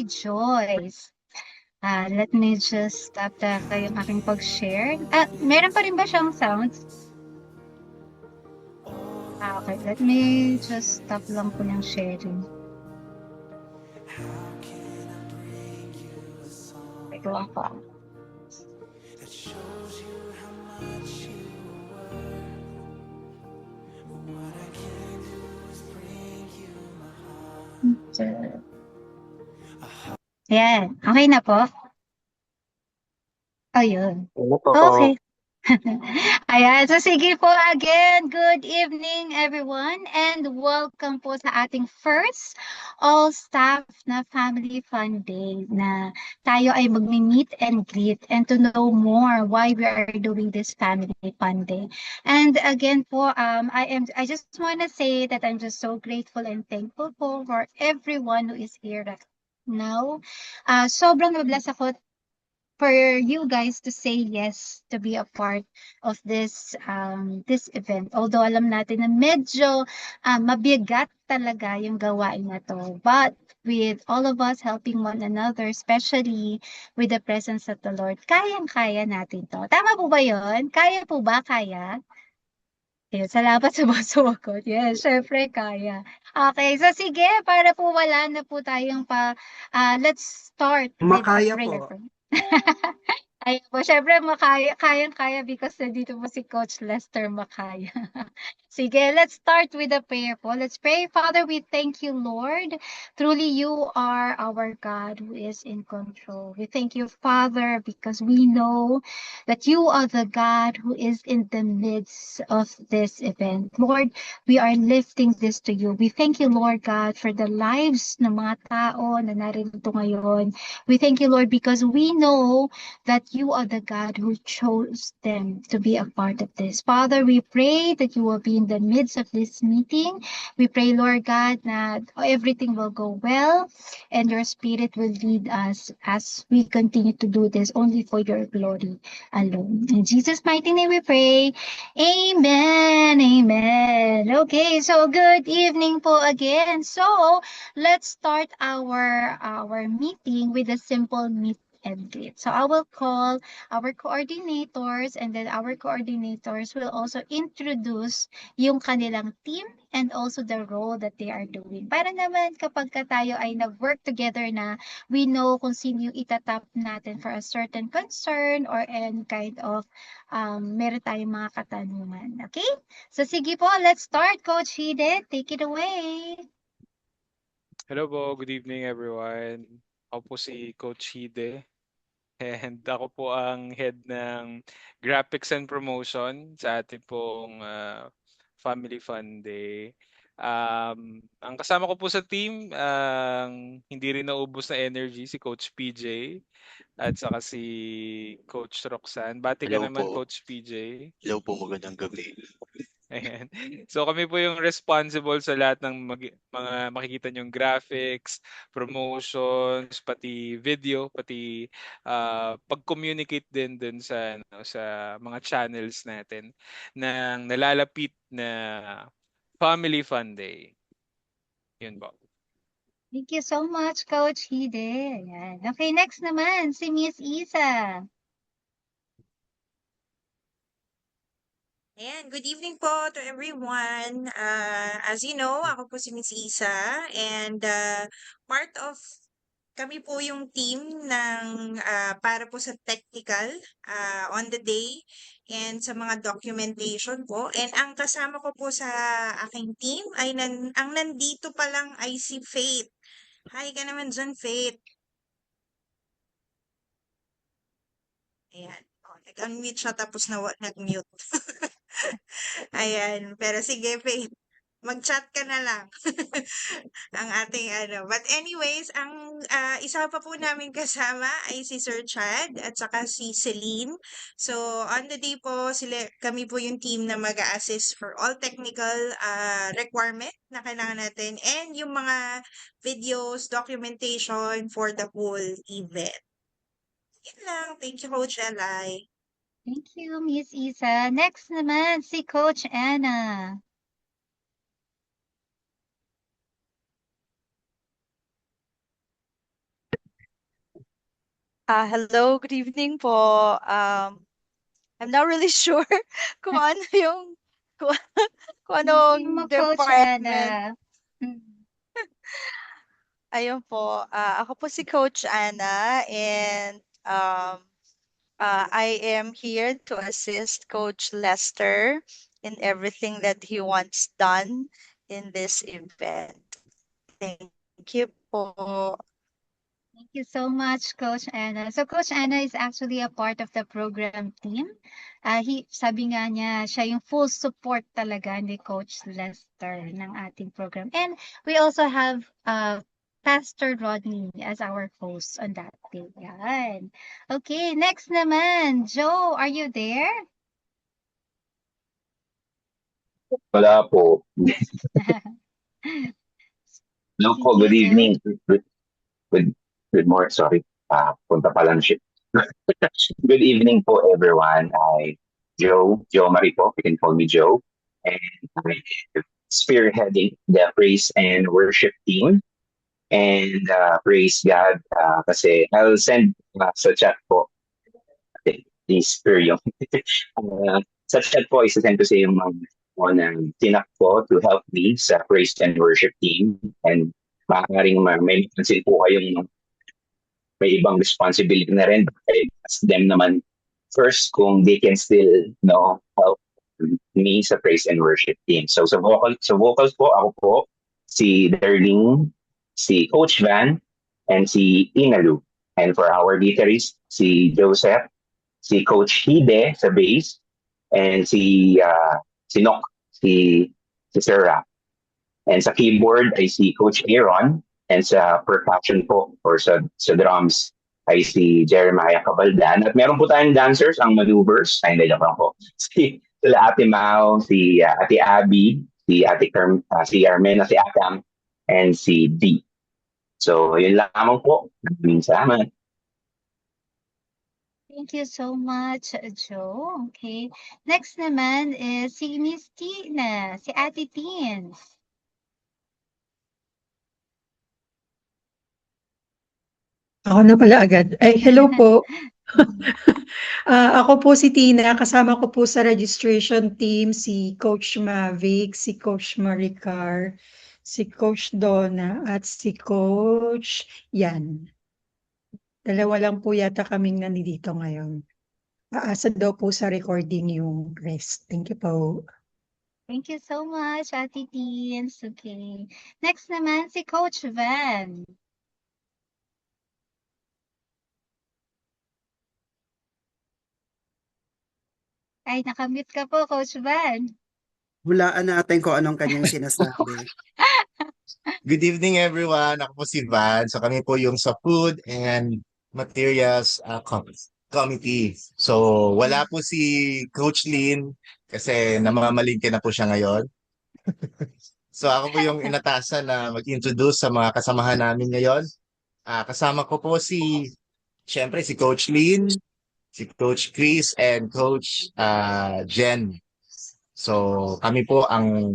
Joyce. Let me just stop yung aking pag-share. Meron pa rin ba siyang sounds? Okay. Let me just stop lang po yung sharing. Wait lang po. Yan. Okay na po? Ayun. Ano po? Okay. Ayan. So sige po again. Good evening everyone and welcome po sa ating first all-staff na Family Fun Day na tayo ay magmi-meet and greet and to know more why we are doing this Family Fun Day. And again po, I just want to say that I'm just so grateful and thankful po for everyone who is here right now. Sobrang nabless ako for you guys to say yes to be a part of this event. Although alam natin na medyo mabigat talaga yung gawain na to. But with all of us helping one another, especially with the presence of the Lord, kayang-kaya natin to. Tama po ba yun? Kaya po ba? Kaya? Ayun, salamat sa mga sumagot. Yes, syempre kaya. Okay, so sige, para po wala na po tayong let's start with a Makaya prayer. po. Ayun po, syempre kayang-kaya because nandito po si Coach Lester Makaya. Sige, let's start with a prayer po. Let's pray. Father, we thank you, Lord. Truly, you are our God who is in control. We thank you, Father, because we know that you are the God who is in the midst of this event. Lord, we are lifting this to you. We thank you, Lord God, for the lives ng mga tao na narito ngayon. We thank you, Lord, because we know that you are the God who chose them to be a part of this. Father, we pray that you will be in the midst of this meeting. We pray, Lord God, that everything will go well and your spirit will lead us as we continue to do this only for your glory alone. In Jesus' mighty name we pray. Amen. Amen. Okay, so good evening po again. So let's start our meeting with a simple meet and greet. So I will call our coordinators and then our coordinators will also introduce yung kanilang team and also the role that they are doing. Para naman kapag tayo ay nag-work together na, we know kung sino yung itatap natin for a certain concern or any kind of meron tayong mga katanungan. Okay? So sige po, let's start. Coach Hide, take it away. Hello po, good evening everyone. Ako po si Coach Hide and ako po ang head ng Graphics and Promotion sa ating pong Family Fun Day. Ang kasama ko po sa team, ang hindi rin naubos na energy, si Coach PJ at saka si Coach Roxanne. Bati ka Hello naman, po. Coach PJ. Hello po, magandang gabi. Ayan. So kami po yung responsible sa lahat ng mga makikita niyong graphics, promotions, pati video, pati pag-communicate din sa sa mga channels natin ng nalalapit na Family Fun Day. Yun po. Thank you so much, Coach Hide. Ayan. Okay, next naman, si Miss Isa. Ayan, good evening po to everyone. As you know, ako po si Miss Isa and part of kami po yung team ng para po sa technical on the day and sa mga documentation po. And ang kasama ko po sa aking team ay ang nandito pa lang ay si Faith. Hi ka naman dyan, Faith. Ayan. Oh, nag-unmute siya tapos nag-mute. Ayan, pero sige, Faith, mag-chat ka na lang. Ang ating ano. But anyways, ang isa pa po namin kasama ay si Sir Chad at saka si Celine. So, on the day po, kami po yung team na mag-assist for all technical requirement na kailangan natin and yung mga videos, documentation for the whole event. Yun lang. Thank you, Coach Eli. Thank you, Miss Isa. Next naman, si Coach Anna. Hello, good evening po. I'm not really sure kung ano yung kung, kung Sabihin mo, anong Coach department. Anna. Mm. Ayun po. Ako po si Coach Anna and I am here to assist Coach Lester in everything that he wants done in this event. Thank you po. Thank you so much, Coach Anna. So Coach Anna is actually a part of the program team. Sabi nga niya, siya yung full support talaga ni Coach Lester ng ating program. And we also have Pastor Rodney as our host on that day. Yan. Okay, next naman. Joe, are you there? Wala po. Hello po, good Sige, Joe. evening. Good morning, sorry. Punta pa lang siya. Good evening po, everyone. Joe Marie po. You can call me Joe. And I'm spearheading the praise and worship team. And praise God kasi I'll send sa chat po. Okay, please spare yung sa chat po, isa-send ko sa yung mga tinak po to help me sa praise and worship team. And maaaring may pansin po kayong may ibang responsibility na rin. Ask them naman first kung they can still help me sa praise and worship team. So sa vocals po, ako po, si Darlene, si Coach Van, and si Inalu. And for our guitarist, si Joseph, si Coach Hide sa bass, and si Nok, si Sir Rap. And sa keyboard ay si Coach Aaron, and sa percussion po or sa drums ay si Jeremiah Cabaldan. At meron po tayong dancers, ang maneuvers, ay hindi lang po. Sila Ate Mau, si Ate Abby, si si Armena, si Akam, and si D. So, yun lamang po. Maraming salamat. Thank you so much, Joe. Okay. Next naman is si Miss Tina, si Ate Teens. Ako na pala agad. Ay, hello po. Ako po si Tina, kasama ko po sa registration team si Coach Mavic, si Coach Maricar, si Coach Donna, at si Coach Yan. Dalawa lang po yata kaming nandito ngayon. Aasa daw po sa recording yung rest. Thank you po. Thank you so much, Ate Teens. Okay. Next naman si Coach Van. Ay, nakamute ka po, Coach Van. Hulaan natin kung anong kanyang sinasabi. Good evening, everyone. Ako po si Van. So kami po yung sa Food and Materials Committee. So wala po si Coach Lynn kasi namamalingke na po siya ngayon. So ako po yung inatasan na mag-introduce sa mga kasamahan namin ngayon. Kasama ko po syempre si Coach Lynn, si Coach Chris, and Coach Jen. So kami po ang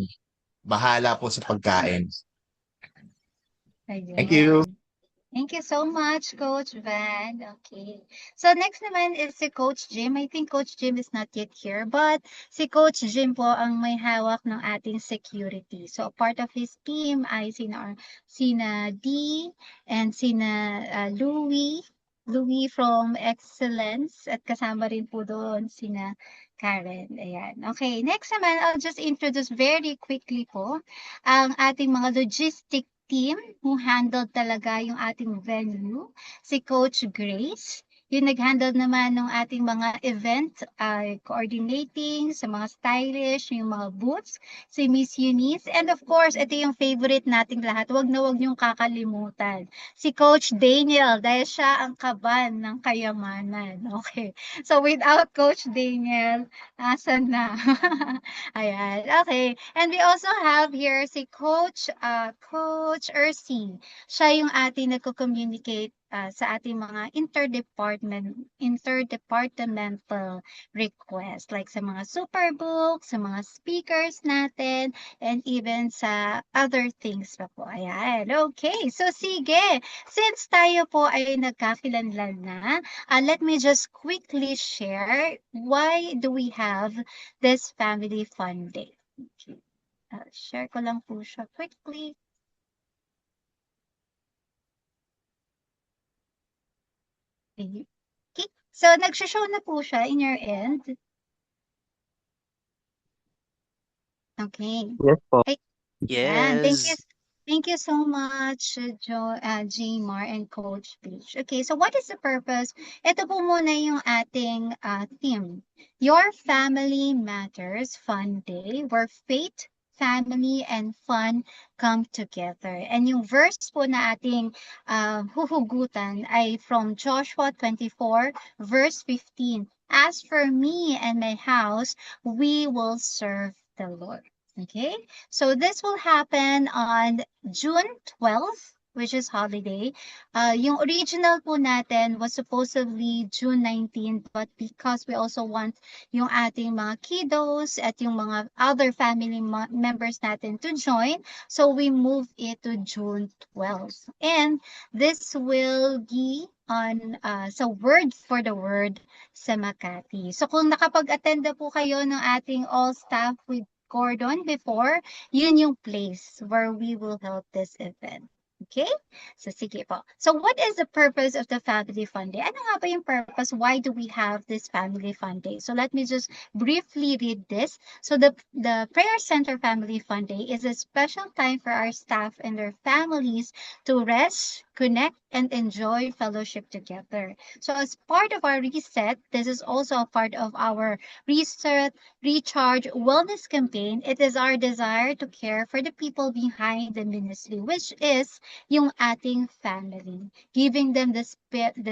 bahala po sa pagkain. Ayun. Thank you. Thank you so much, Coach Van. Okay. So next naman is si Coach Jim. I think Coach Jim is not yet here, but si Coach Jim po ang may hawak ng ating security. So part of his team ay sina D and sina Louie from Excellence, at kasama rin po doon sina Karen. Ayan. Okay, next naman, I'll just introduce very quickly po ang ating mga logistic team who handled talaga yung ating venue, si Coach Grace. Yung nag-handle naman ng ating mga event, coordinating sa mga stylish, yung mga booths, si Miss Eunice. And of course, ito yung favorite nating lahat. Wag na wag niyong kakalimutan. Si Coach Daniel, dahil siya ang kaban ng kayamanan. Okay. So without Coach Daniel, asan na? Ayan. Okay. And we also have here si Coach Ercy. Siya yung ating nagko-communicate sa ating mga interdepartmental request, like sa mga superbook, sa mga speakers natin, and even sa other things pa po. Ayan. Okay. So, sige. Since tayo po ay nagkakilanlan na, let me just quickly share why do we have this Family Fun Day. Okay. Share ko lang po siya quickly. Okay. So, nagsha-show na po siya in your end. Okay. Yes po. Yan. Yes. Thank you so much, Jmar and Coach Peach. Okay, so what is the purpose? Ito po muna yung ating theme. Your Family Matters Fun Day, where faith, family, and fun come together. And yung verse po na ating huhugutan ay from Joshua 24, verse 15. As for me and my house, we will serve the Lord. Okay, so this will happen on June 12th, which is holiday. Yung original po natin was supposedly June 19th, but because we also want yung ating mga kiddos at yung mga other family members natin to join, so we move it to June 12th. And this will be on sa word for the word sa Makati. So kung nakapag-attend na po kayo ng ating all staff with Gordon before, yun yung place where we will hold this event. Okay? So, sige po. So, what is the purpose of the Family Fun Day? Ano nga ba yung purpose? Why do we have this Family Fun Day? So, let me just briefly read this. So, the Prayer Center Family Fun Day is a special time for our staff and their families to rest, connect, and enjoy fellowship together. So, as part of our reset, this is also a part of our reset, recharge, wellness campaign. It is our desire to care for the people behind the ministry, which is yung ating family, giving them the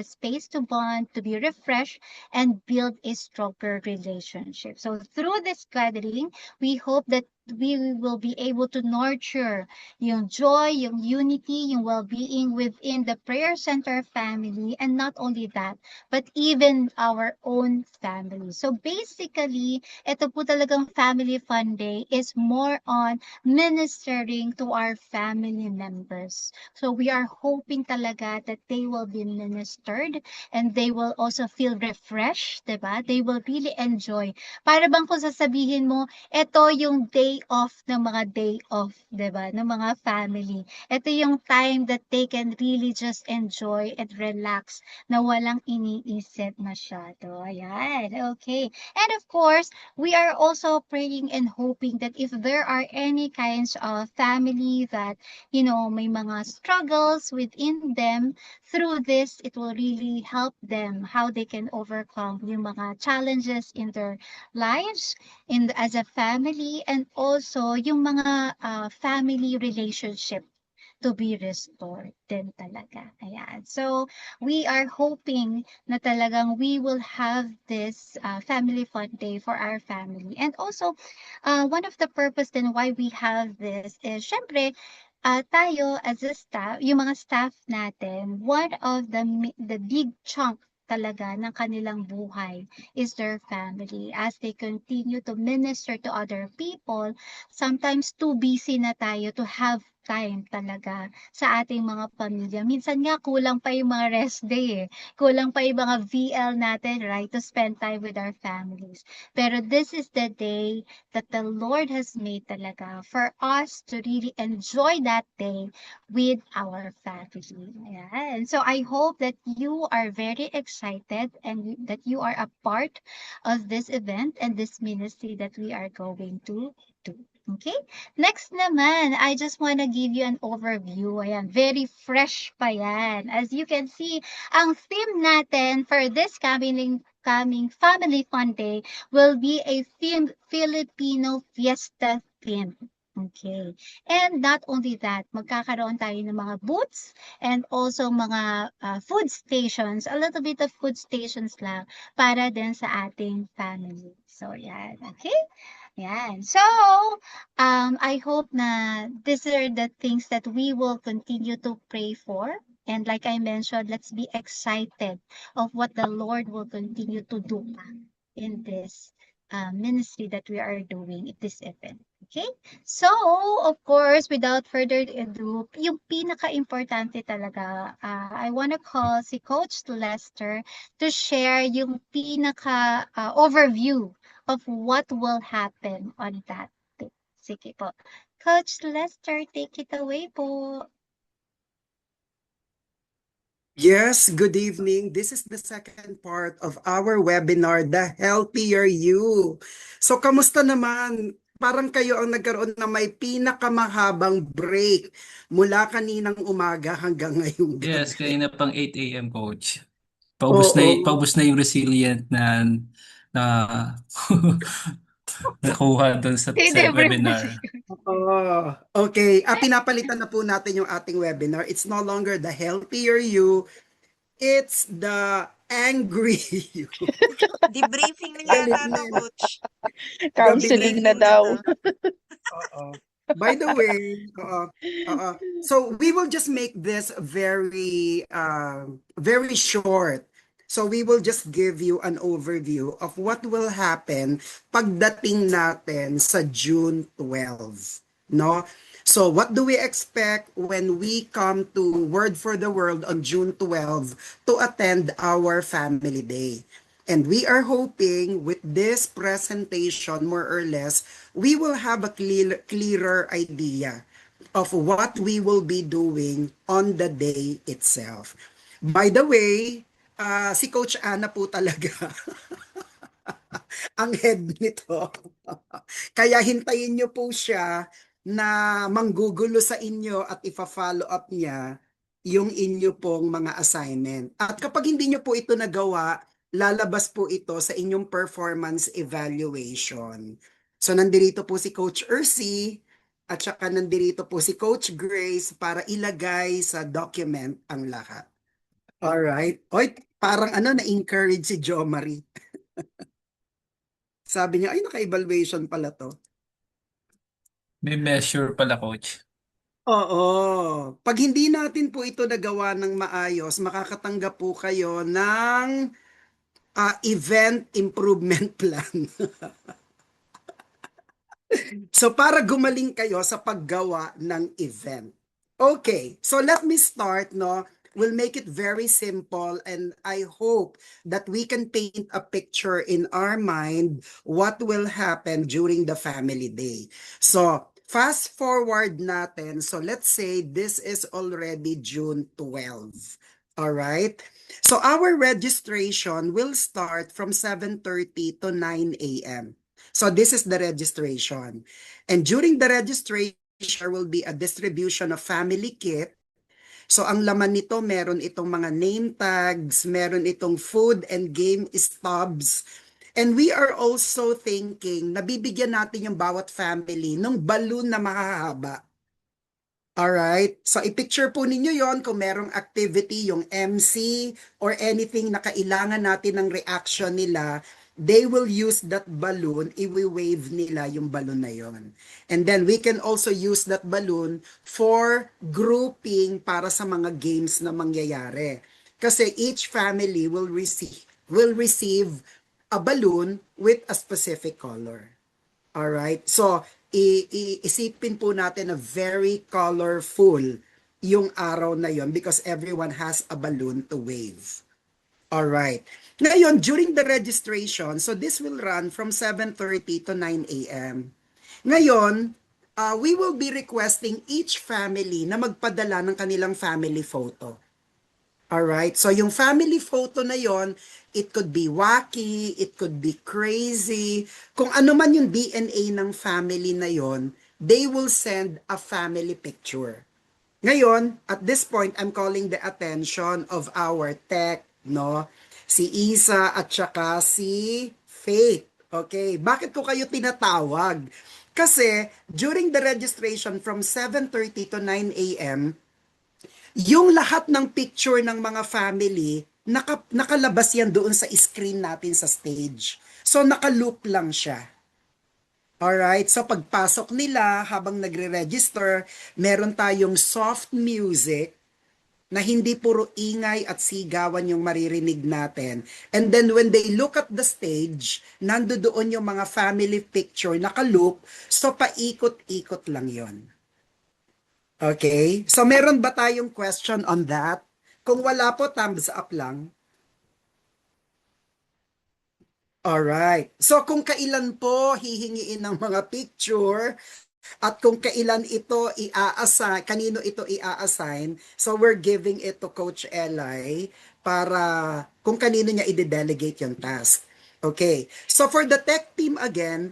space to bond, to be refreshed, and build a stronger relationship. So through this gathering, we hope that we will be able to nurture yung joy, yung unity, yung well-being within the Prayer Center family, and not only that, but even our own family. So basically, ito po talagang Family Fun Day is more on ministering to our family members. So we are hoping talaga that they will be ministered and they will also feel refreshed, diba? They will really enjoy. Para bang kung sasabihin mo, ito yung day off ng mga day off, diba? Ng mga family. Ito yung time that they can really just enjoy and relax na walang iniisip masyado. Ayan, okay. And of course, we are also praying and hoping that if there are any kinds of family that, you know, may mga struggles within them, through this, it will really help them how they can overcome yung mga challenges in their lives as a family, and also yung mga family relationship to be restored din talaga. Ayan. So, we are hoping na talagang we will have this Family Fun Day for our family. And also, one of the purpose din why we have this is, syempre, tayo as a staff, yung mga staff natin, one of the big chunk talaga ng kanilang buhay is their family. As they continue to minister to other people, sometimes too busy na tayo to have time talaga sa ating mga pamilya. Minsan nga kulang pa yung mga rest day eh. Kulang pa yung mga VL natin, right? To spend time with our families. Pero this is the day that the Lord has made talaga for us to really enjoy that day with our family. Ayan. So I hope that you are very excited and that you are a part of this event and this ministry that we are going to do. Okay? Next naman, I just want to give you an overview. Ayan, very fresh pa yan. As you can see, ang theme natin for this coming Family Fun Day will be a Filipino fiesta theme. Okay. And not only that, magkakaroon tayo ng mga booths and also mga food stations, a little bit of food stations lang para din sa ating family. So, yan. Okay? Yan. So, I hope na these are the things that we will continue to pray for And like I mentioned, let's be excited of what the Lord will continue to do in this ministry that we are doing at this event. Okay? So, of course, without further ado, yung pinaka-importante talaga, I wanna call si Coach Lester to share yung pinaka-overview of what will happen on that day. Sige po. Coach Lester, take it away po. Yes, good evening. This is the second part of our webinar, The Healthier You. So, kamusta naman? Parang kayo ang nagkaroon na may pinakamahabang break mula kaninang umaga hanggang ngayong Yes, gabi. kanina pang 8 a.m. coach. Oo. Paubos na yung resilient na nakuha doon sa webinar. Oh, okay. Pinapalitan na po natin yung ating webinar. It's no longer the healthier you, it's the angry you. Debriefing na yata to, Coach. Counseling na daw. Oo. By the way, so we will just make this very short. So we will just give you an overview of what will happen pagdating natin sa June 12, no? So what do we expect when we come to Word for the World on June 12 to attend our Family Day? And we are hoping with this presentation, more or less, we will have a clearer idea of what we will be doing on the day itself. By the way, si Coach Ana po talaga ang head nito. Kaya hintayin nyo po siya na manggugulo sa inyo at ifa-follow up niya yung inyo pong mga assignment. At kapag hindi nyo po ito nagawa, lalabas po ito sa inyong performance evaluation. So nandito po si Coach Ursi at saka nandito po si Coach Grace para ilagay sa document ang lahat. Alright. Oy, parang na-encourage si Jo Marie. Sabi niya, ay naka-evaluation pala to. May measure pala, coach. Oo. Pag hindi natin po ito nagawa ng maayos, makakatanggap po kayo ng event improvement plan. So para gumaling kayo sa paggawa ng event. Okay, so let me start, no? We'll make it very simple and I hope that we can paint a picture in our mind what will happen during the family day. So, fast forward natin. So, let's say this is already June 12. All right? So, our registration will start from 7:30 to 9 a.m. So, this is the registration. And during the registration, there will be a distribution of family kit. So ang laman nito, meron itong mga name tags, meron itong food and game stubs. And we are also thinking, nabibigyan natin yung bawat family ng balloon na mahahaba. Alright? So i-picture po ninyo yon kung merong activity, yung MC or anything na kailangan natin ng reaction nila, they will use that balloon, i-wave nila yung balloon na yon. And then we can also use that balloon for grouping para sa mga games na mangyayari. Kasi each family will receive a balloon with a specific color. Alright? So, isipin po natin na very colorful yung araw na yon because everyone has a balloon to wave. Alright. Ngayon, during the registration, so this will run from 7:30 to 9 a.m. Ngayon, we will be requesting each family na magpadala ng kanilang family photo. Alright, so yung family photo na yon, it could be wacky, it could be crazy. Kung ano man yung DNA ng family na yon, they will send a family picture. Ngayon, at this point, I'm calling the attention of our tech, no? Si Isa at saka si Faith. Okay, bakit ko kayo tinatawag? Kasi during the registration from 7:30 to 9 a.m., yung lahat ng picture ng mga family, nakalabas yan doon sa screen natin sa stage. So, nakaloop lang siya. Alright, so pagpasok nila habang nagre-register, meron tayong soft music na hindi puro ingay at sigawan yung maririnig natin. And then when they look at the stage, nandoon yung mga family picture naka-loop, so paikot-ikot lang yon. Okay? So meron ba tayong question on that? Kung wala po, thumbs up lang. Alright. So kung kailan po hihingiin ng mga picture at kung kailan ito i-assign, kanino ito i-assign, so we're giving it to Coach Eli para kung kanino niya i-delegate yung task. Okay. So for the tech team again,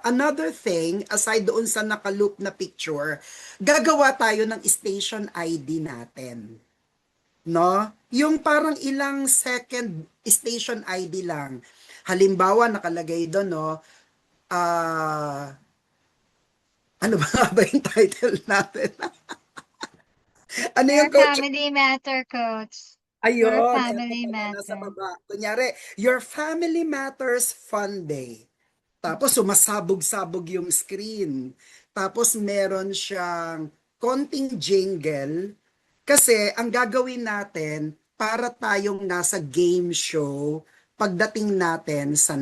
another thing aside doon sa naka-loop na picture, gagawa tayo ng station ID natin. No? Yung parang ilang second station ID lang. Halimbawa, nakalagay doon, no? Ano ba nga ba yung title natin? Ano Your yung coach? family matter, Coach. Ayun, Your family nasa matter. baba. Kunyari, Your Family Matters Fun Day. Tapos sumasabog-sabog yung screen. Tapos meron siyang konting jingle. Kasi ang gagawin natin, para tayong nasa game show pagdating natin sa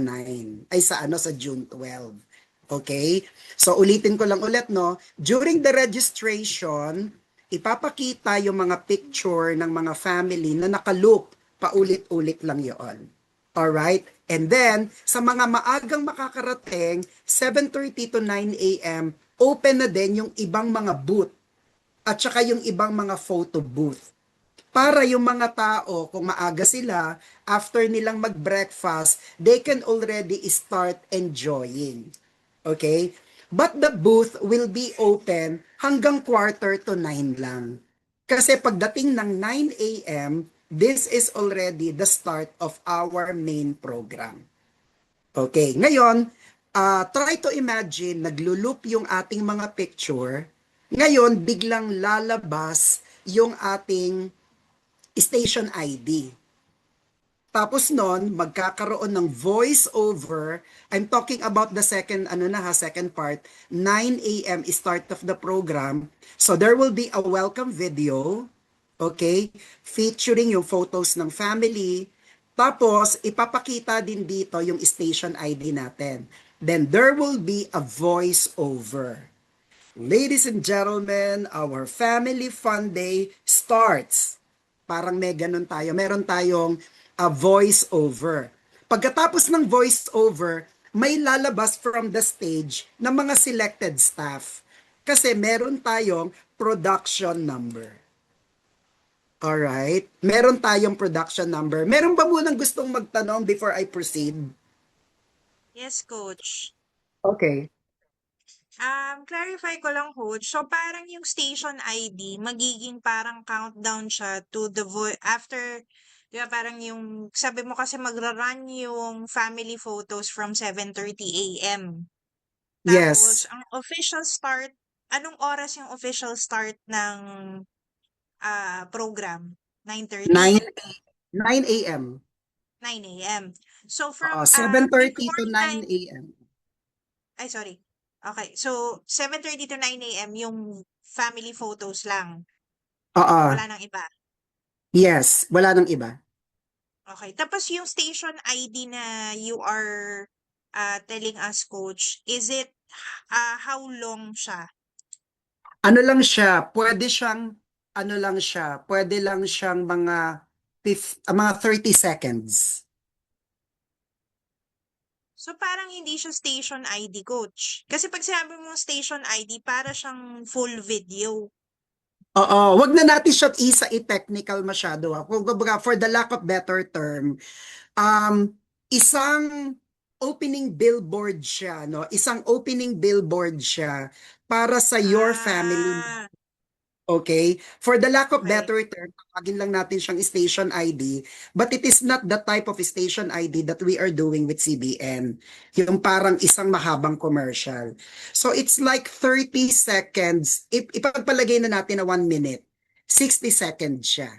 sa June 12. Okay? So ulitin ko lang ulit, no? During the registration, ipapakita yung mga picture ng mga family na naka-loop, paulit-ulit lang yon. Alright? And then, sa mga maagang makakarating, 7:30 to 9 a.m., open na din yung ibang mga booth at saka yung ibang mga photo booth. Para yung mga tao, kung maaga sila, after nilang mag-breakfast, they can already start enjoying. Okay? But the booth will be open hanggang 8:45 lang. Kasi pagdating ng 9 a.m., this is already the start of our main program. Okay, ngayon, try to imagine, naglo-loop yung ating mga picture. Ngayon, biglang lalabas yung ating station ID. Tapos nun, magkakaroon ng voice over. I'm talking about the second part, 9 a.m. is start of the program. So there will be a welcome video, okay, featuring yung photos ng family. Tapos, ipapakita din dito yung station ID natin. Then there will be a voice over. Ladies and gentlemen, our Family Fun Day starts. Parang may ganun tayo. Meron tayong voice over. Pagkatapos ng voice over, may lalabas from the stage ng mga selected staff. Kasi meron tayong production number. Alright? Meron tayong production number. Meron ba munang gustong magtanong before I proceed? Yes, Coach. Okay. Clarify ko lang, Coach. So, parang yung station ID, magiging parang countdown siya to the after, di ba, parang yung, sabi mo kasi magra-run yung family photos from 7:30 a.m. Tapos, Yes. ang official start, anong oras yung official start ng program? 9:30? 9 a.m. 9 a.m. So, from 7:30 before to 9 a.m. Ay, sorry. Okay. So, 7:30 to 9 a.m. yung family photos lang. Wala nang iba. Yes, wala nang iba. Okay. Tapos yung station ID na you are telling us, Coach, is it how long siya? Ano lang siya, pwede lang siyang mga 30 seconds. So, parang hindi siya station ID, Coach. Kasi pag sinabi mo station ID, para siyang full video. Oo, wag na natin siya i-technical masyado. For the lack of better term, isang opening billboard siya, no? Isang opening billboard siya para sa your family. Okay? For the lack of better term, tawagin lang natin siyang station ID, but it is not the type of station ID that we are doing with CBN. Yung parang isang mahabang commercial. So it's like 30 seconds. Ipagpalagay na natin na 1 minute. 60 seconds siya.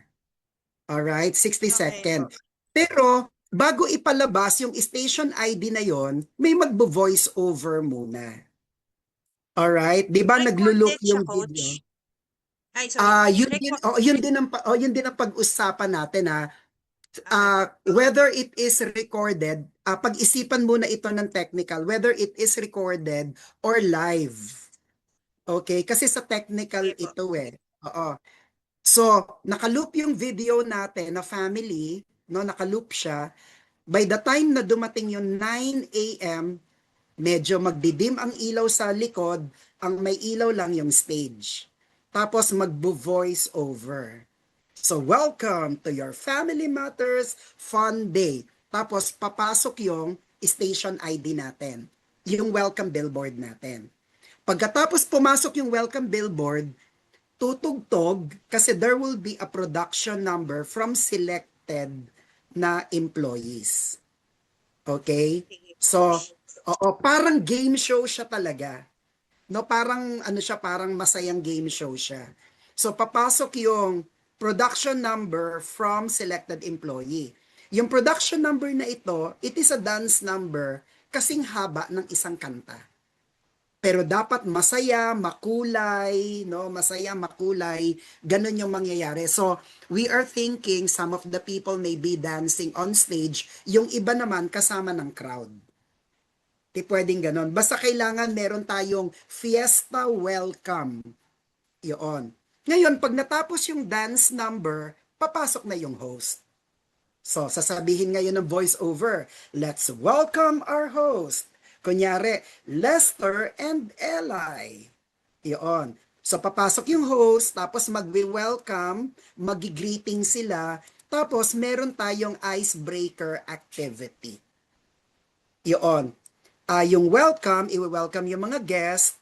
Alright? 60 seconds. Pero, bago ipalabas yung station ID na yon, may magbo-voice over muna. Alright? Di ba Recorded naglo-loop siya, yung Coach? video? Ay, sorry. Yun din ang pag-usapan natin ha. Whether it is recorded, pag-isipan muna ito ng technical, whether it is recorded or live. Okay? Kasi sa technical Okay po. ito eh. Oo. So, nakaloop yung video natin na family, no, nakaloop siya. By the time na dumating yung 9 a.m., medyo magdidim ang ilaw sa likod, ang may ilaw lang yung stage. Tapos magbo-voice over. So, welcome to your Family Matters Fun Day. Tapos, papasok yung station ID natin. Yung welcome billboard natin. Pagkatapos pumasok yung welcome billboard, tutugtog kasi there will be a production number from selected na employees. Okay? So, parang game show siya talaga. No, parang ano siya, parang masayang game show siya. So, papasok yung production number from selected employee. Yung production number na ito, it is a dance number kasing haba ng isang kanta. Pero dapat masaya, makulay, no? Masaya, makulay, ganun yung mangyayari. So, we are thinking some of the people may be dancing on stage, yung iba naman kasama ng crowd. Di pwedeng ganun. Basta kailangan meron tayong fiesta welcome. Yun. Ngayon, pag natapos yung dance number, papasok na yung host. So, sasabihin ngayon ng voice over, let's welcome our host. Kunyari, Lester and Eli. Iyon. So, papasok yung host, tapos mag-welcome, mag-greeting sila, tapos meron tayong icebreaker activity. Iyon. Yung welcome, i-welcome yung mga guests,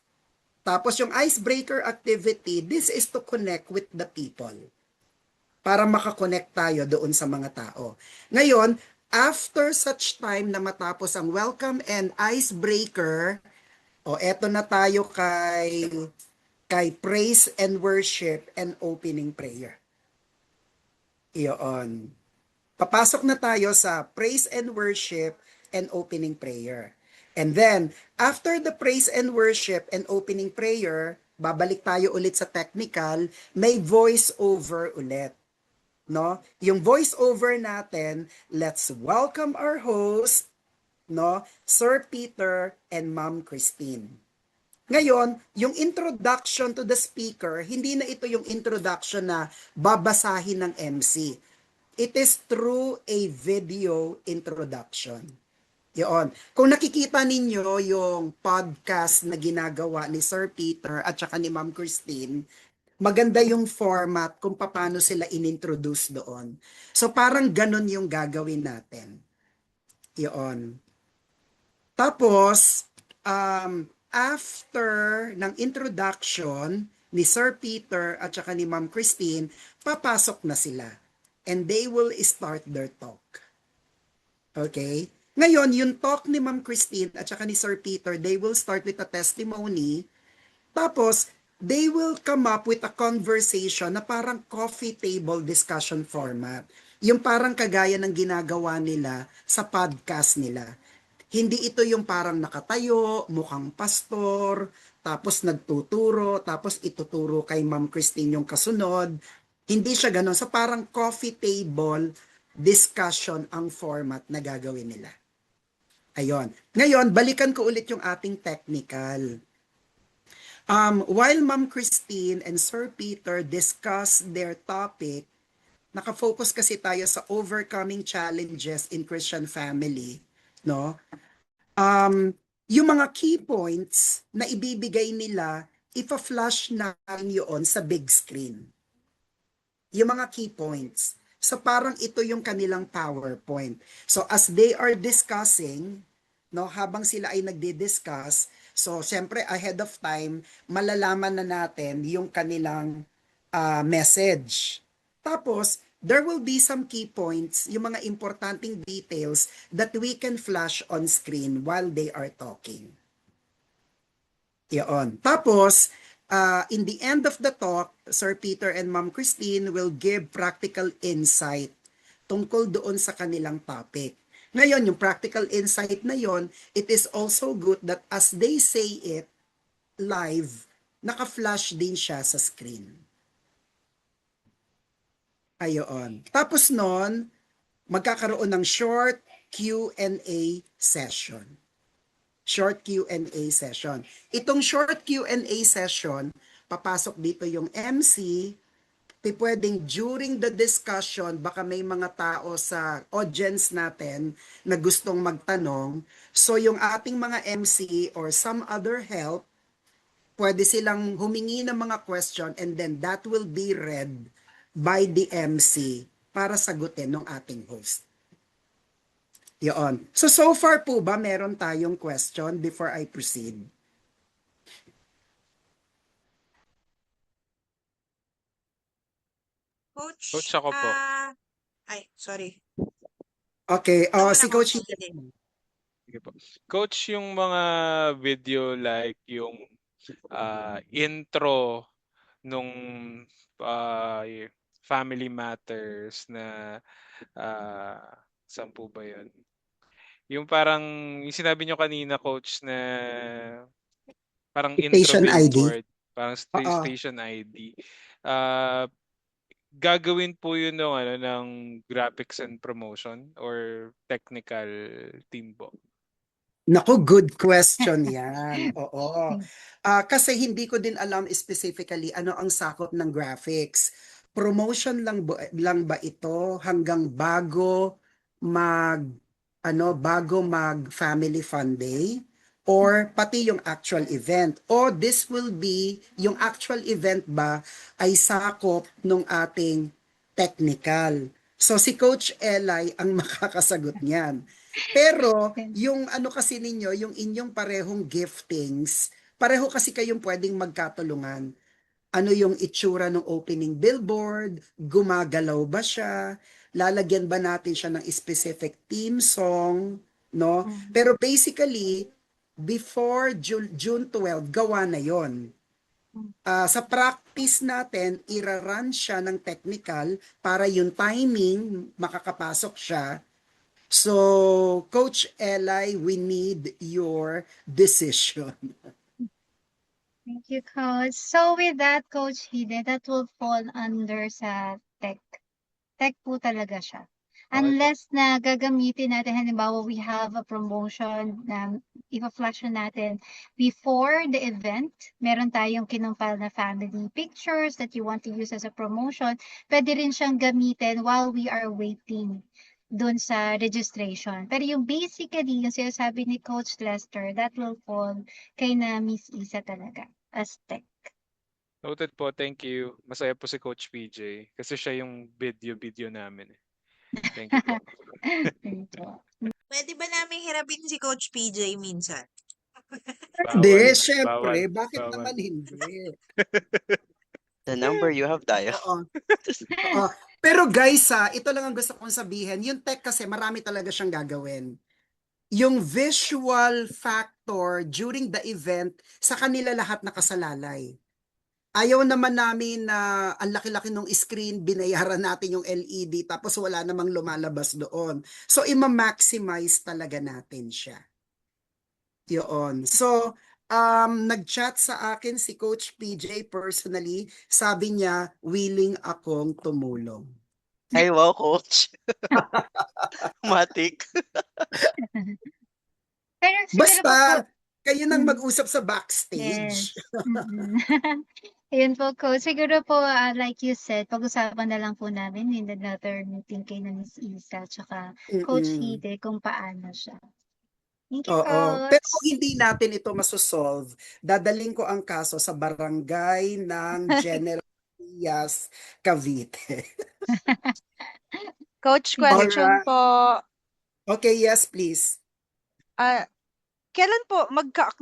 tapos yung icebreaker activity, this is to connect with the people. Para makakonect tayo doon sa mga tao. Ngayon, after such time na matapos ang welcome and icebreaker, eto na tayo kay praise and worship and opening prayer. Iyon. Papasok na tayo sa praise and worship and opening prayer. And then, after the praise and worship and opening prayer, babalik tayo ulit sa technical, may voice over ulit. No? Yung voice over natin, let's welcome our host, no? Sir Peter and Ma'am Christine. Ngayon, yung introduction to the speaker, hindi na ito yung introduction na babasahin ng MC. It is through a video introduction. Yun. Kung nakikita ninyo yung podcast na ginagawa ni Sir Peter at saka ni Ma'am Christine, maganda yung format kung paano sila inintroduce doon. So parang ganun yung gagawin natin. Yun. Tapos, after ng introduction ni Sir Peter at saka ni Ma'am Christine, papasok na sila. And they will start their talk. Okay? Ngayon, yung talk ni Ma'am Christine at saka ni Sir Peter, they will start with a testimony. Tapos, they will come up with a conversation na parang coffee table discussion format. Yung parang kagaya ng ginagawa nila sa podcast nila. Hindi ito yung parang nakatayo, mukhang pastor, tapos nagtuturo, tapos ituturo kay Ma'am Christine yung kasunod. Hindi siya ganun. So parang coffee table discussion ang format na gagawin nila. Ayon. Ngayon, balikan ko ulit yung ating technical. While Ma'am Christine and Sir Peter discuss their topic, nakafocus kasi tayo sa overcoming challenges in Christian family, no? Yung mga key points na ibibigay nila, ipa-flash na yun sa big screen. Yung mga key points. So parang ito yung kanilang PowerPoint. So as they are discussing, no, habang sila ay nagdi-discuss, so, siyempre, ahead of time, malalaman na natin yung kanilang message. Tapos, there will be some key points, yung mga importanteng details that we can flash on screen while they are talking. Yun. Tapos, in the end of the talk, Sir Peter and Ma'am Christine will give practical insight tungkol doon sa kanilang topic. Ngayon, yung practical insight na yon, it is also good that as they say it live, naka-flash din siya sa screen. Ayon. Tapos nun, magkakaroon ng short Q&A session. Short Q&A session. Itong short Q&A session, papasok dito yung MC, pwedeng during the discussion, baka may mga tao sa audience natin na gustong magtanong. So yung ating mga MC or some other help, pwede silang humingi ng mga question and then that will be read by the MC para sagutin ng ating host. Yun. So far po ba meron tayong question before I proceed? Coach, Coach, ako po. ay, sorry. Okay, Ito muna, si Coach Coach Eden. Sige po. Coach, yung mga video like yung intro nung Family Matters na saan po ba yun? Yung parang, yung sinabi nyo kanina, Coach, na parang intro Station ID. billboard, parang Oo. station ID. Gagawin po yun ng graphics and promotion or technical team po? Naku, good question yan. Oo. Kasi hindi ko din alam specifically ano ang sakop ng graphics. Promotion lang ba ito hanggang bago mag Family Fun Day? Or pati yung actual event? O this will be, yung actual event ba ay sakop ng ating technical? So si Coach Eli ang makakasagot niyan. Pero yung ano kasi ninyo, yung inyong parehong giftings, pareho kasi kayong pwedeng magkatulungan. Ano yung itsura ng opening billboard? Gumagalaw ba siya? Lalagyan ba natin siya ng specific theme song? No? Pero basically, before June 12, gawa na yon. Sa practice natin, irarun siya ng technical para yung timing, makakapasok siya. So, Coach Eli, we need your decision. Thank you, Coach. So with that, Coach Hide, that will fall under sa tech. Tech po talaga siya. Unless na gagamitin natin, halimbawa we have a promotion na ipa-flash natin before the event, meron tayong kinumpile na family pictures that you want to use as a promotion, pwede rin siyang gamitin while we are waiting dun sa registration. Pero yung basically, yung sinasabi ni Coach Lester, that will fall kay na Miss Isa talaga as tech. Noted po, thank you. Masaya po si Coach PJ kasi siya yung video namin. Thank you po. Pwede ba namin hirapin si Coach PJ minsan? Hindi, syempre. Bawal. Bakit naman hindi? The number you have dialed. Oo. Pero guys, ito lang ang gusto kong sabihin. Yung tech kasi marami talaga siyang gagawin. Yung visual factor during the event, sa kanila lahat nakasalalay. Ayaw naman namin na ang laki-laki ng screen, binayaran natin yung LED, tapos wala namang lumalabas doon. So, ima-maximize talaga natin siya. Yun. So, nag-chat sa akin si Coach PJ personally. Sabi niya, willing akong tumulong. Ay, wow, Coach. Matik. Pero Basta, kayo nang mag-usap sa backstage. Yes. Ayun po, Coach. Siguro po, like you said, pag-usapan na lang po namin in another meeting kay na Miss Isa tsaka Coach Hide kung paano siya. Thank you, Oo. Coach. Pero kung hindi natin ito masosolve, dadaling ko ang kaso sa barangay ng General Trias, Cavite. Coach, question po. Okay, yes, please. Kailan po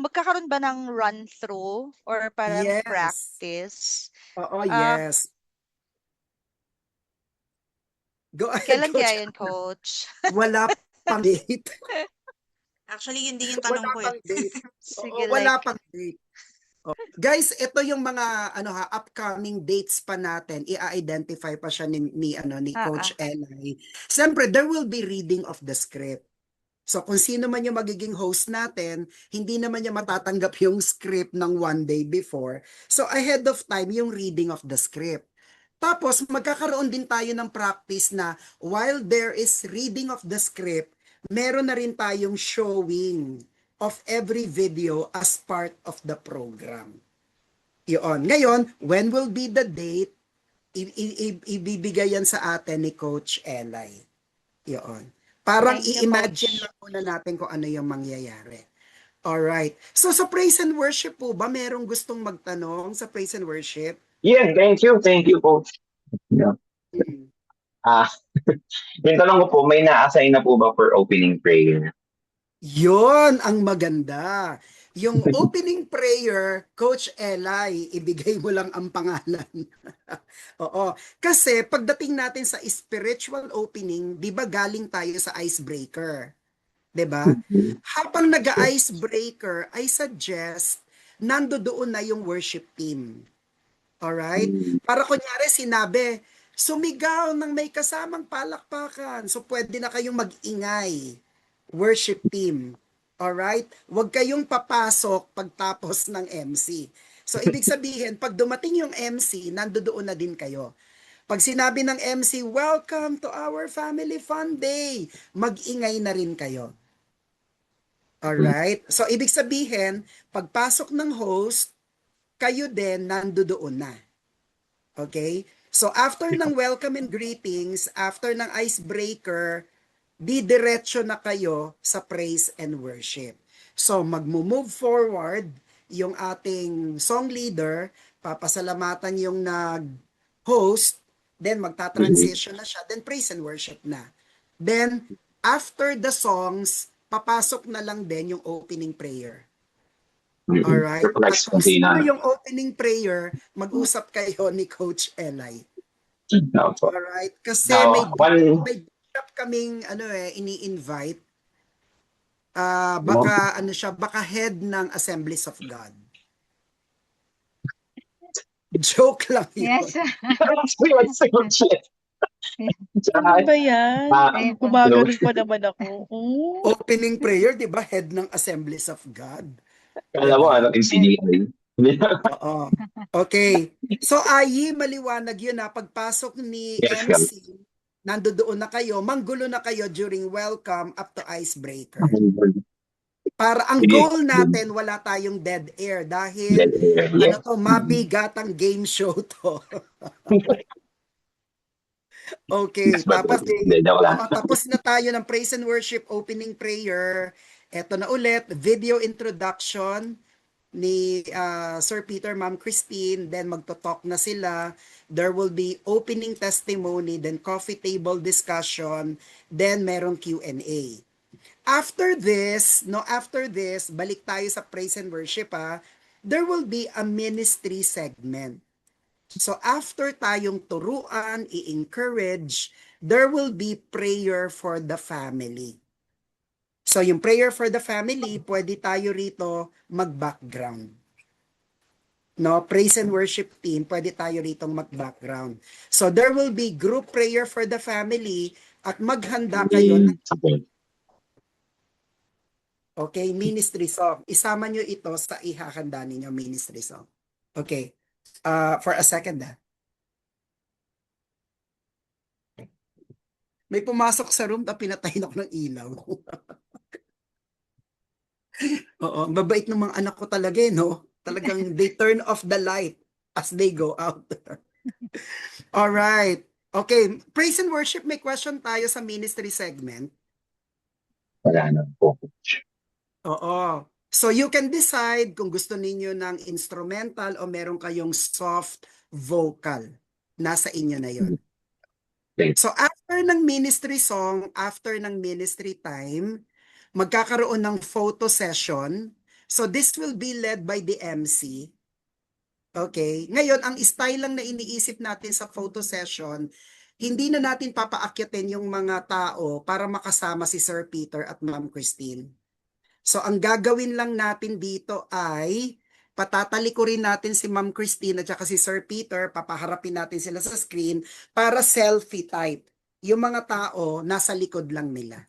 magkakaroon ba ng run-through or parang Yes. practice? Oo, yes. Go ahead, Kailan Coach. kaya yun, Coach? Wala pang date. Actually, yun din yung tanong ko. Wala pang date. Sige, Wala like, pang date. Guys, ito yung mga upcoming dates pa natin. I-identify pa siya ni Coach Eli. Siyempre, there will be reading of the script. So kung sino man yung magiging host natin, hindi naman niya matatanggap yung script ng one day before. So ahead of time, yung reading of the script. Tapos, magkakaroon din tayo ng practice na while there is reading of the script, meron na rin tayong showing of every video as part of the program. Yun. Ngayon, when will be the date? Ibibigay yan sa atin ni Coach Eli. Yun. Parang Thank you, i-imagine Coach. lang muna natin kung ano yung mangyayari. Alright. So sa praise and worship po ba, merong gustong magtanong sa praise and worship? Yeah, thank you, Coach. Yeah. Mm. Yung tanong ko po, may na-assign na po ba for opening prayer? Yon ang maganda. Yung opening prayer, Coach Eli, ibigay mo lang ang pangalan. Oo. Kasi pagdating natin sa spiritual opening, di ba galing tayo sa icebreaker? Di ba? Habang nag-icebreaker, I suggest nandoon na yung worship team. Alright? Para kunyari sinabi, sumigaw ng may kasamang palakpakan. So pwede na kayong mag-ingay. Worship team. Alright? Huwag kayong papasok pagtapos ng MC. So ibig sabihin, pag dumating yung MC, nandoon na din kayo. Pag sinabi ng MC, welcome to our family fun day, mag-ingay na rin kayo. Alright? So ibig sabihin, pagpasok ng host, kayo din nandoon na. Okay? So after ng welcome and greetings, after ng icebreaker, didiretso na kayo sa praise and worship. So magmo-move forward yung ating song leader, papasalamatan yung nag-host, then magta-transition na siya, then praise and worship na. Then after the songs, papasok na lang din yung opening prayer. Alright? At kung sino yung opening prayer, mag-usap kayo ni Coach Eli. Alright? Kasi may bishop kaming ini-invite. Baka head ng Assemblies of God. Joke lang yun. Yes. Ano ba yan? Gumagano pa naman ako. Opening prayer, di ba? Head ng Assemblies of God. Kala mo, insidihin. Oo. Okay. So, Ayi, maliwanag yun na. Pagpasok ni Yes, MC, nandoon na kayo, manggulo na kayo during welcome up to icebreaker. Para ang goal natin, wala tayong dead air dahil mabigatang game show to. Okay, tapos na tayo ng praise and worship opening prayer. Eto na ulit, video introduction ni Sir Peter, Ma'am Christine, then magto-talk na sila. There will be opening testimony, then coffee table discussion, then merong Q&A. After this, balik tayo sa praise and worship there will be a ministry segment. So after tayong turuan, i-encourage, there will be prayer for the family. So yung prayer for the family, pwede tayo rito mag-background. No, praise and worship team, pwede tayo rito mag-background. So there will be group prayer for the family at maghanda kayo ng okay, ministry song. Isama nyo ito sa ihahanda ninyo ministry song. Okay. For a second May pumasok sa room na pinatayin ako ng ilaw. Oo, mabait ng mga anak ko talaga no? Talagang they turn off the light as they go out. Alright. Okay, praise and worship, may question tayo sa ministry segment. Wala na po. Oo. So you can decide kung gusto ninyo ng instrumental o meron kayong soft vocal. Nasa inyo na yun. So after ng ministry song, after ng ministry time, magkakaroon ng photo session. So this will be led by the MC. Okay. Ngayon, ang style lang na iniisip natin sa photo session, hindi na natin papaakyatin yung mga tao para makasama si Sir Peter at Ma'am Christine. So ang gagawin lang natin dito ay patatalikurin natin si Ma'am Christine at saka si Sir Peter, papaharapin natin sila sa screen para selfie type. Yung mga tao nasa likod lang nila.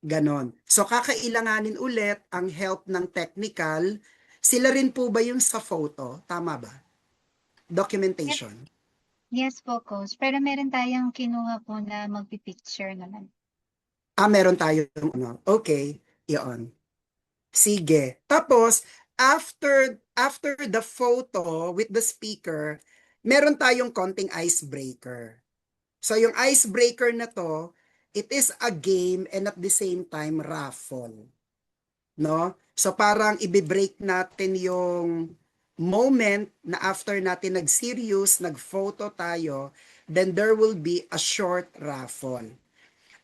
Ganon. So kakailanganin ulit ang help ng technical. Sila rin po ba yung sa photo? Tama ba? Documentation. Yes po, Coach. Pero meron tayong kinuha po na magpipicture naman. Meron tayong ano. Okay, yun. Sige. Tapos, after the photo with the speaker, meron tayong konting icebreaker. So, yung icebreaker na to, it is a game and at the same time, raffle. No? So, parang i-break natin yung moment na after natin nag-serious, nag-photo tayo, then there will be a short raffle.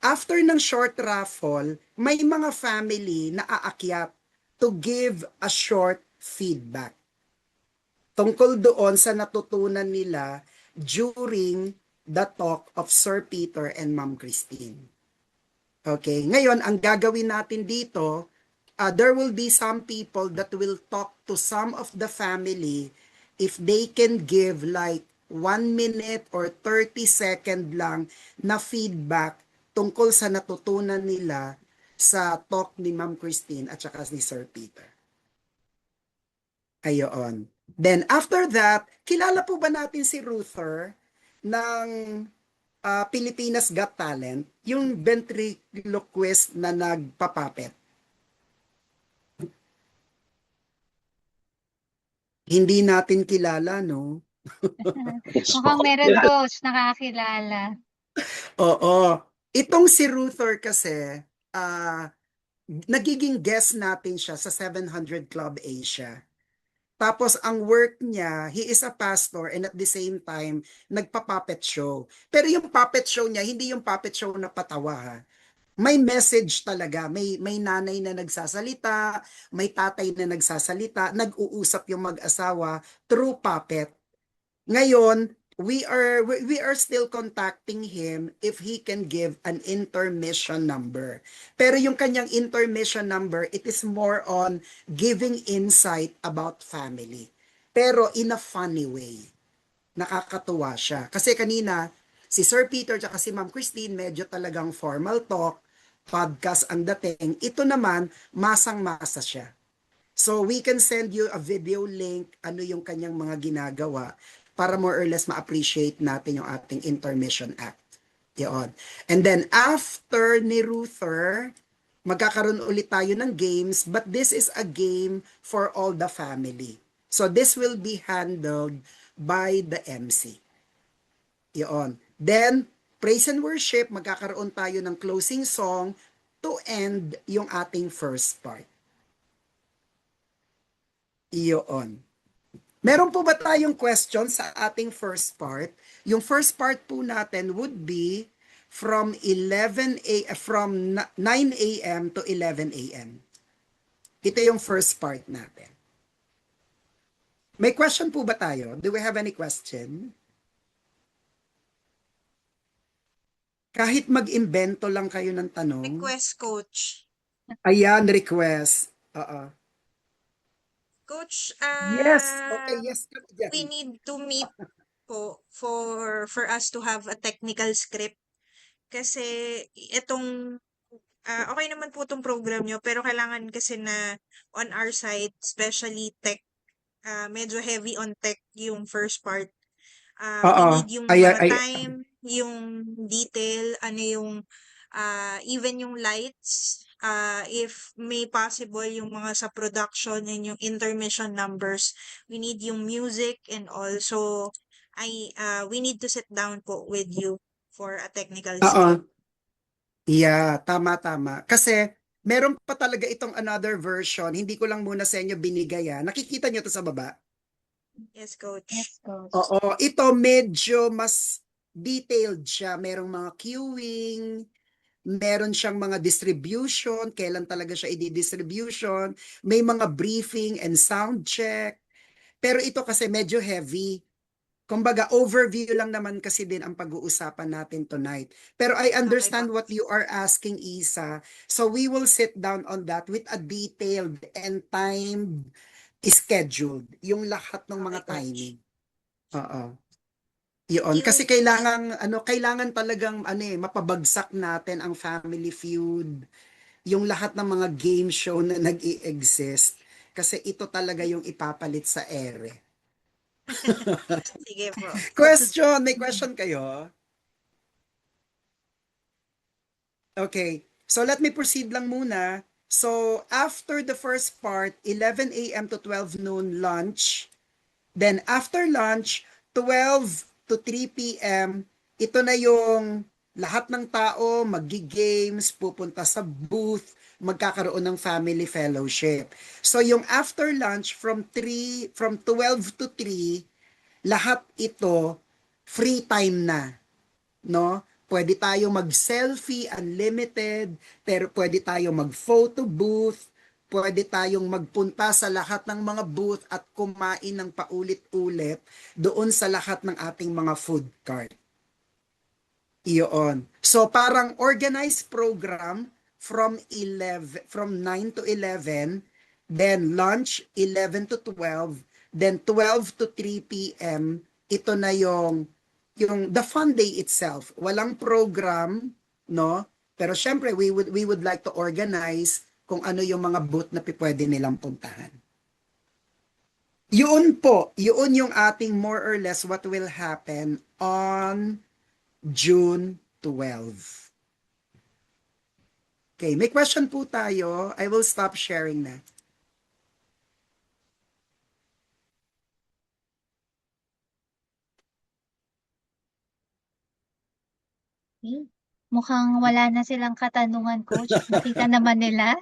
After ng short raffle, may mga family na aakyat to give a short feedback tungkol doon sa natutunan nila during the talk of Sir Peter and Ma'am Christine. Okay, ngayon ang gagawin natin dito, there will be some people that will talk to some of the family if they can give like 1 minute or 30-second lang na feedback tungkol sa natutunan nila sa talk ni Ma'am Christine at saka ni Sir Peter. Ayon. Then after that, kilala po ba natin si Ruther ng Pilipinas Got Talent, yung ventriloquist na nagpapapet? Hindi natin kilala, no? Mukhang meron, Coach, nakakilala. Oo. Itong si Ruther kasi, nagiging guest natin siya sa 700 Club Asia. Tapos ang work niya, he is a pastor and at the same time, nagpa-puppet show. Pero yung puppet show niya, hindi yung puppet show na patawa ha. May message talaga, may nanay na nagsasalita, may tatay na nagsasalita, nag-uusap yung mag-asawa through puppet. Ngayon, we are still contacting him if he can give an intermission number. Pero yung kanyang intermission number, it is more on giving insight about family. Pero in a funny way. Nakakatuwa siya. Kasi kanina, si Sir Peter at si Ma'am Christine, medyo talagang formal talk, podcast ang dating. Ito naman, masang-masa siya. So we can send you a video link, ano yung kanyang mga ginagawa, para more or less ma-appreciate natin yung ating intermission act. Yun. And then after ni Ruther, magkakaroon ulit tayo ng games, but this is a game for all the family. So this will be handled by the MC. Yun. Then, praise and worship, magkakaroon tayo ng closing song to end yung ating first part. Yun. Meron po ba tayong question sa ating first part? Yung first part po natin would be from 9 a.m. to 11 a.m. Ito yung first part natin. May question po ba tayo? Do we have any question? Kahit mag-imbento lang kayo ng tanong. Request, Coach. Ayan, request. Coach, Yes. Okay, yes. we need to meet po for us to have a technical script. Kasi itong okay naman po itong program nyo, pero kailangan kasi na on our side, especially tech, medyo heavy on tech yung first part. We need yung mga time, yung detail, ano yung even yung lights, if may possible yung mga sa production and yung intermission numbers, we need yung music and also we need to sit down po with you for a technical script. Yeah, tama. Kasi meron pa talaga itong another version. Hindi ko lang muna sa inyo binigay. Nakikita nyo to sa baba? Yes, Coach. Yes, Coach. Oo, ito medyo mas detailed siya. Merong mga queuing, meron siyang mga distribution, kailan talaga siya i-distribution, may mga briefing and sound check. Pero ito kasi medyo heavy. Kumbaga, overview lang naman kasi din ang pag-uusapan natin tonight. Pero I understand what you are asking, Isa. So we will sit down on that with a detailed and timed scheduled. Yung lahat ng mga timing. Oo. Yun. Kasi kailangan talagang mapabagsak natin ang Family Feud. Yung lahat ng mga game show na nag-i-exist. Kasi ito talaga yung ipapalit sa ere. Sige po. Question, may question kayo? Okay, so let me proceed lang muna. So after the first part, 11 a.m. to 12 noon lunch. Then after lunch, 12 to 3 p.m., ito na yung lahat ng tao maggi-games, pupunta sa booth, magkakaroon ng family fellowship. So yung after lunch from 12 to 3, lahat ito free time na, no? Pwede tayo mag-selfie unlimited, pero pwede tayo mag-photo booth, pwede tayong magpunta sa lahat ng mga booth at kumain ng paulit-ulit doon sa lahat ng ating mga food cart. Iyon. So parang organized program from 9 to 11, then lunch 11 to 12, then 12 to 3 p.m. Ito na yung the fun day itself. Walang program, no? Pero syempre we would like to organize kung ano yung mga booth na pwede nilang puntahan. Yun po, yun yung ating more or less what will happen on June 12. Okay, may question po tayo. I will stop sharing na. Okay. Mukhang wala na silang katanungan, Coach. Nakita naman nila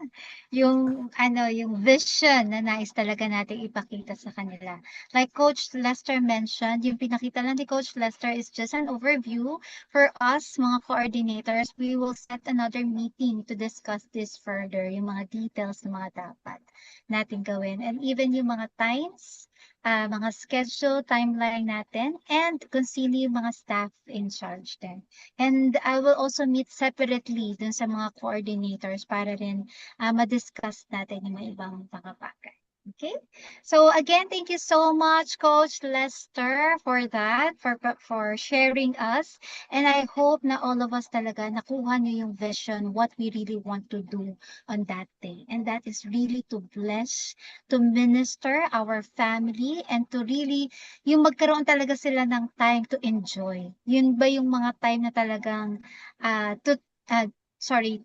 yung yung vision na nais talaga nating ipakita sa kanila. Like Coach Lester mentioned, yung pinakita lang ni Coach Lester is just an overview. For us, mga coordinators, we will set another meeting to discuss this further, yung mga details na mga dapat natin gawin. And even yung mga times, mga schedule, timeline natin, and kung sino yung mga staff in charge din. And I will also meet separately dun sa mga coordinators para rin ma-discuss natin yung mga ibang mga bagay. Okay? So again, thank you so much, Coach Lester, for that, for sharing us. And I hope na all of us talaga nakuha niyo yung vision, what we really want to do on that day. And that is really to bless, to minister our family, and to really, yung magkaroon talaga sila ng time to enjoy. Yun ba yung mga time na talagang,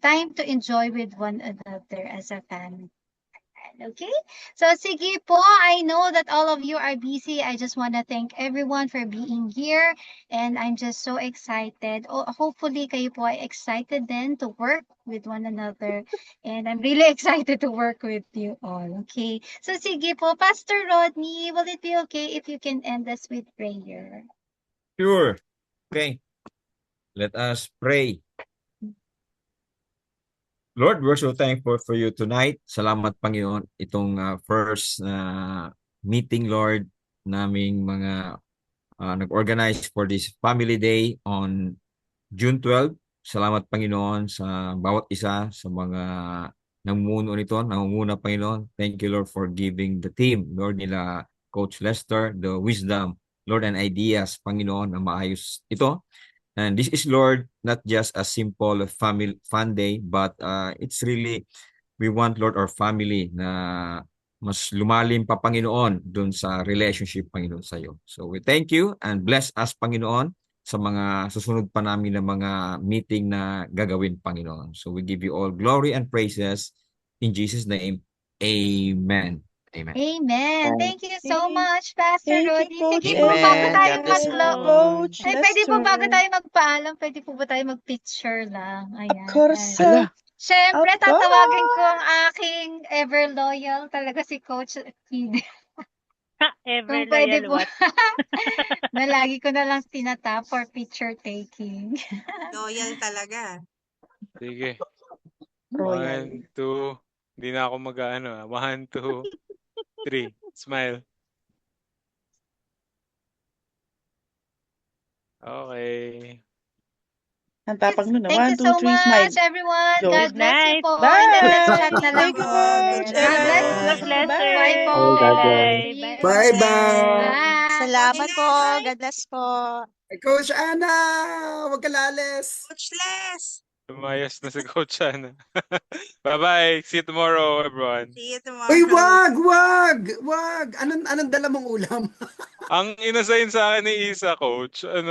time to enjoy with one another as a family. Okay? So sige po, I know that all of you are busy. I just want to thank everyone for being here, and I'm just so excited. Hopefully kayo po ay excited then to work with one another, and I'm really excited to work with you all. Okay? So sige po, Pastor Rodney, will it be okay if you can end us with prayer? Sure. Okay. Let us pray. Lord, we're so thankful for you tonight. Salamat, Panginoon, itong first meeting, Lord, naming mga nag-organize for this family day on June 12. Salamat, Panginoon, sa bawat isa, sa mga namumuno nito, nangunguna, Panginoon. Thank you, Lord, for giving the team, Lord, nila Coach Lester, the wisdom, Lord, and ideas, Panginoon, na maayos ito. And this is, Lord, not just a simple family fun day, but it's really, we want, Lord, our family na mas lumalim pa, Panginoon, dun sa relationship, Panginoon, sa iyo. So we thank you and bless us, Panginoon, sa mga susunod pa namin na mga meeting na gagawin, Panginoon. So we give you all glory and praises in Jesus' name. Amen. Amen. Amen. Thank you so much, Pastor Thank you, Rodney. Coach Sige po, bago Amen. tayo God bless Coach Ay, pwede po bago Lester. tayo magpaalam, pwede po ba tayo mag-picture lang? Of Ayan. course, Hala. Siyempre, Aba. tatawagin ko ang aking ever loyal talaga si Coach Kid. Ever Kung pwede loyal po. what? Na lagi ko na lang tinatap for picture taking. Loyal talaga. Sige. Royal. 1, 2. Hindi na ako mag-ano. 1, 2, 3. Smile. Okay. Ang tapang nun. Thank you 1, 2, so 3, smile. much, everyone. Go. God Good bless you night. po. And then let's Bye. chat na lang Thank you, po. Coach. God bless Ellen. Coach you. Lester. Bye po. Bye-bye. See you. Bye-bye. Bye. Salamat po. God bless po. Coach Ana, wag ka lalis. Coach Les! Lumayas na si Coach Ana. Bye-bye. See you tomorrow, everyone. See you Uy, tomorrow. wag. Anong dala mong ulam? Ang inasign sa akin ni Isa, Coach, ang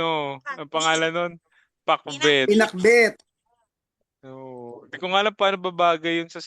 pangalan nun? Pakbet. Pinakbet. Hindi ko nga alam paano babagay yun sa